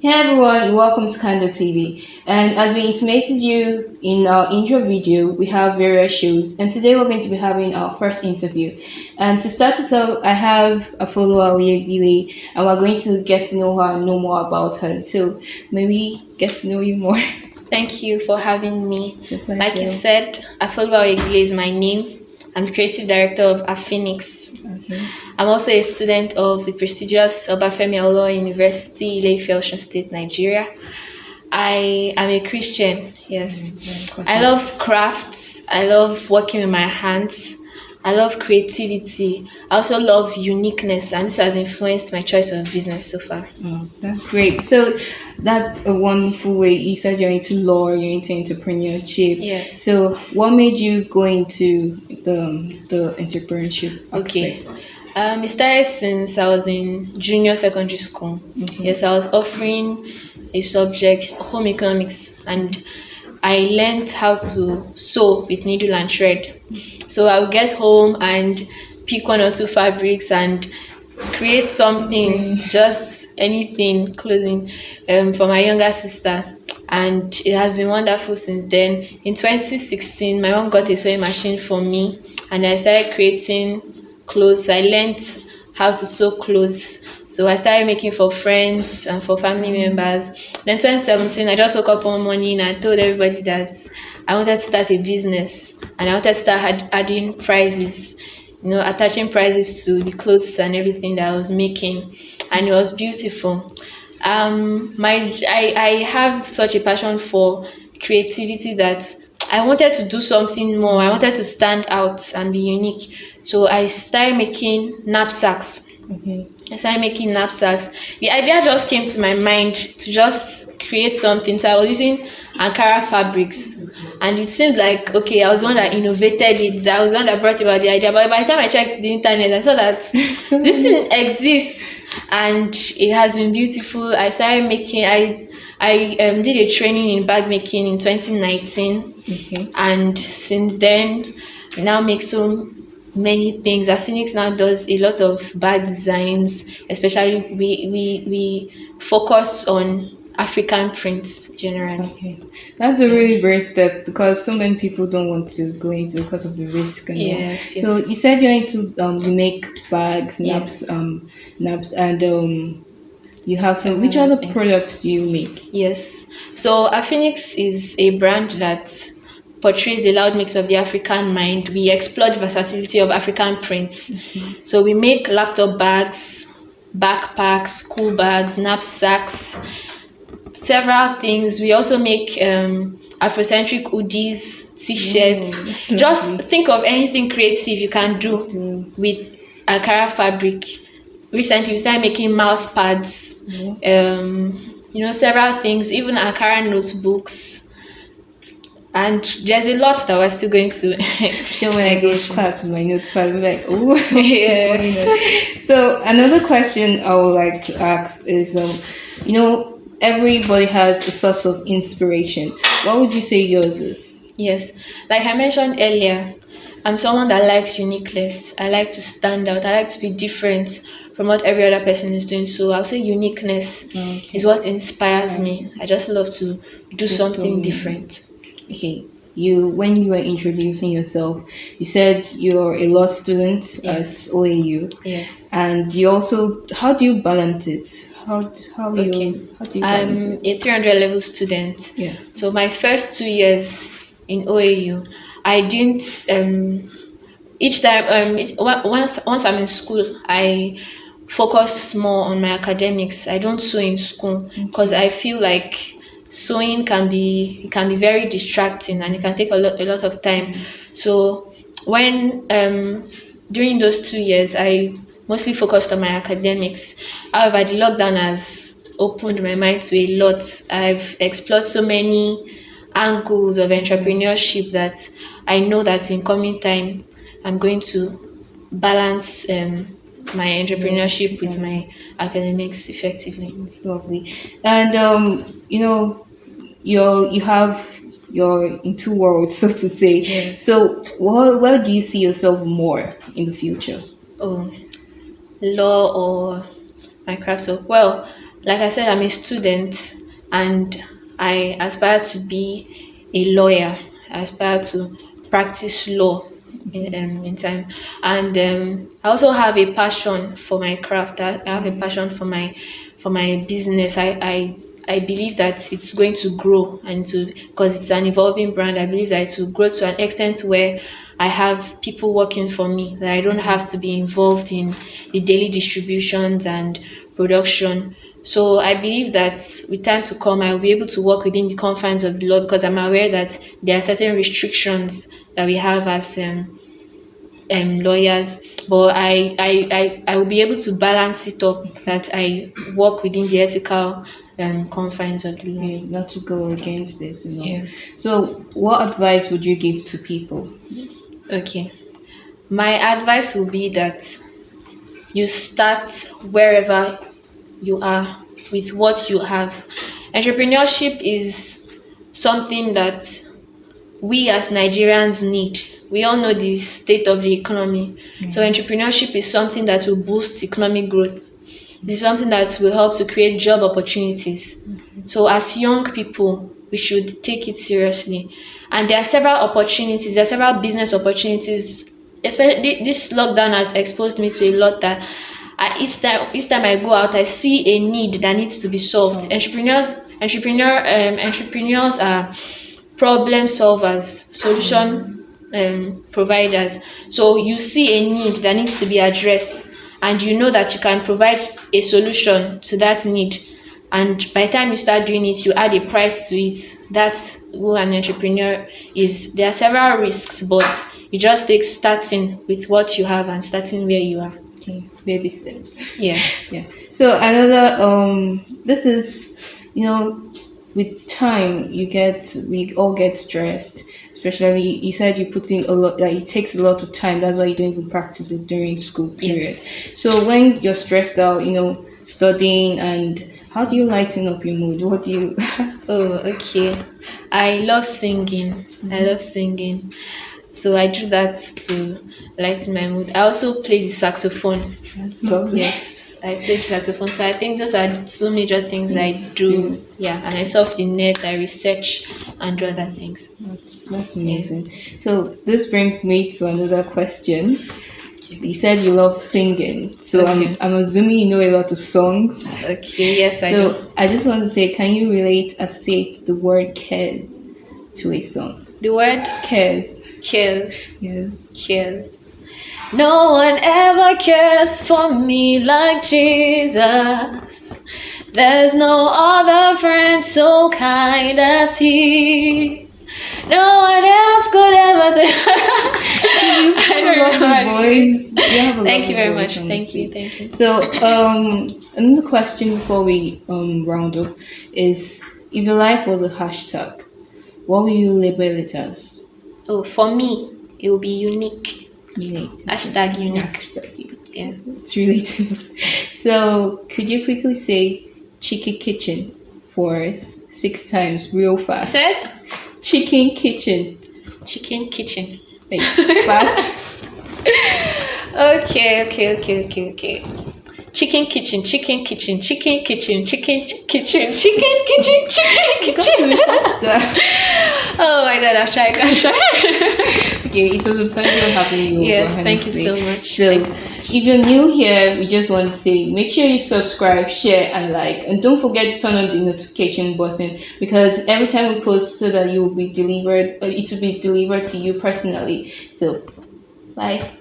Hey everyone, welcome to Candortv. And as we intimated you in our intro video, we have various shows. And today we're going to be having our first interview. And to start it off, I have Afoluwa Oyegbile, and we're going to get to know her and know more about her. So maybe get to know you more. Thank you for having me. It's a pleasure. Like you said, Afoluwa Oyegbile is my name. I'm the creative director of Aphoenix. Okay. I'm also a student of the prestigious Obafemi Awolowo University, Ile-Ife, Osun State, Nigeria. I am a Christian, yes. I love crafts. I love working with my hands. I love creativity. I also love uniqueness, and this has influenced my choice of business so far. Oh, that's great. So that's a wonderful way. You said you're into law, you're into entrepreneurship. Yes. So what made you go into the entrepreneurship Okay. aspect? It started since I was in junior secondary school. Yes, I was offering a subject, home economics, and I learned how to sew with needle and thread. So I would get home and pick one or two fabrics and create something, just anything, clothing, for my younger sister. And it has been wonderful since then. In 2016, my mom got a sewing machine for me, and I started creating clothes. I learned how to sew clothes. So I started making for friends and for family members. Then 2017, I just woke up one morning and I told everybody that I wanted to start a business, and I wanted to start adding prices, attaching prices to the clothes and everything that I was making, and it was beautiful. I have such a passion for creativity that I wanted to do something more. I wanted to stand out and be unique. So I started making knapsacks. Okay. I started making knapsacks. The idea just came to my mind to just create something. So I was using Ankara fabrics, and it seemed like, okay, I was the one that innovated it. I was the one that brought about the idea. But by the time I checked the internet, I saw that this thing exists, and it has been beautiful. I started making. I did a training in bag making in 2019. Okay. And since then, I now make so many things. Aphoenix now does a lot of bag designs, especially we focus on African prints generally. Okay, that's a really brave step because so many people don't want to go into because of the risk and all. Yes, yes. So you said you're into you make bags, naps, Yes. naps, and you have some. Which other Yes. products do you make? Yes. So Aphoenix is a brand that portrays a loud mix of the African mind. We explore the versatility of African prints. So we make laptop bags, backpacks, school bags, knapsacks, several things. We also make Afrocentric hoodies, t-shirts. Oh, that's Just lovely. think of anything creative you can do with Ankara fabric. Recently, we started making mouse pads, several things, even Ankara notebooks. And there's a lot that we're still going to. Sure, when I go to class with my notepad, I'm like, oh. Yes. So another question I would like to ask is, everybody has a source of inspiration. What would you say yours is? Yes, like I mentioned earlier, I'm someone that likes uniqueness. I like to stand out. I like to be different from what every other person is doing. So I'll say uniqueness is what inspires me. I just love to do something different. Okay, when you were introducing yourself, you said you're a law student Yes. at OAU. Yes. And you also, how do you balance it? How do Okay. you balance I'm it? a 300 level student. Yes. So my first 2 years in OAU, I didn't. Each time, once I'm in school, I focus more on my academics. I don't sew in school because I feel like sewing can be very distracting, and it can take a lot of time. So when during those 2 years, I mostly focused on my academics. However, the lockdown has opened my mind to a lot. I've explored so many angles of entrepreneurship that I know that in coming time I'm going to balance my entrepreneurship with my academics effectively. It's lovely. And you're in two worlds, so to say. Yes. So where do you see yourself more in the future? Oh, law or my craft. So, well, like I said, I'm a student and I aspire to be a lawyer. I aspire to practice law in time. And I also have a passion for my craft. I have a passion for my business. I believe that it's going to grow and to because it's an evolving brand. I believe that it will grow to an extent where I have people working for me, that I don't have to be involved in the daily distributions and production. So I believe that with time to come, I'll be able to work within the confines of the law because I'm aware that there are certain restrictions that we have as lawyers. But I will be able to balance it up that I work within the ethical confines of the law. Yeah, not to go against it, Yeah. So, what advice would you give to people? Okay. My advice will be that you start wherever you are with what you have. Entrepreneurship is something that we as Nigerians need. We all know the state of the economy. So entrepreneurship is something that will boost economic growth. It's something that will help to create job opportunities. So as young people, we should take it seriously. And there are several opportunities, there are several business opportunities. Especially this lockdown has exposed me to a lot that each time I go out, I see a need that needs to be solved. Entrepreneurs are problem solvers, solution providers. So you see a need that needs to be addressed, and you know that you can provide a solution to that need. And by the time you start doing it, you add a price to it. That's who an entrepreneur is. There are several risks, but you just take starting with what you have and starting where you are. Okay, baby steps. Yes. Yeah. So another this is with time we all get stressed. Especially you said you put in a lot, like it takes a lot of time. That's why you don't even practice it during school period. Yes. So when you're stressed out, studying, and how do you lighten up your mood? What do you Oh, okay. I love singing. I love singing. So I do that to lighten my mood. I also play the saxophone. That's lovely. Yes, I play the saxophone. So I think those are two major things I do. Yeah, and I surf the net, I research and do other things. That's amazing. So this brings me to another question. You said you love singing, so Okay. I'm assuming you know a lot of songs. Okay, yes, I do. So I just want to say, can you relate the word cares to a song? The word Cares. kill, Yes. kill. No one ever cares for me like Jesus. There's no other friend so kind as he. No one else could ever do. I don't know how to do it. Thank you very much. Thank you. So, another question before we round up is, if your life was a hashtag, what will you label it as? Oh, for me, it will be unique. Unique. Hashtag unique. Hashtag unique. Yeah. It's related. So, could you quickly say Chicken Kitchen for us 6 times, real fast? Says Chicken Kitchen. chicken kitchen. Like, fast. Okay. Chicken kitchen. Oh my god, I've tried. Okay, it was a pleasure having you. Yes, over, thank you honestly. so much. So, Thanks. if you're new here, we just want to say make sure you subscribe, share, and like, and don't forget to turn on the notification button, because every time we post, so that it will be delivered to you personally. So, bye.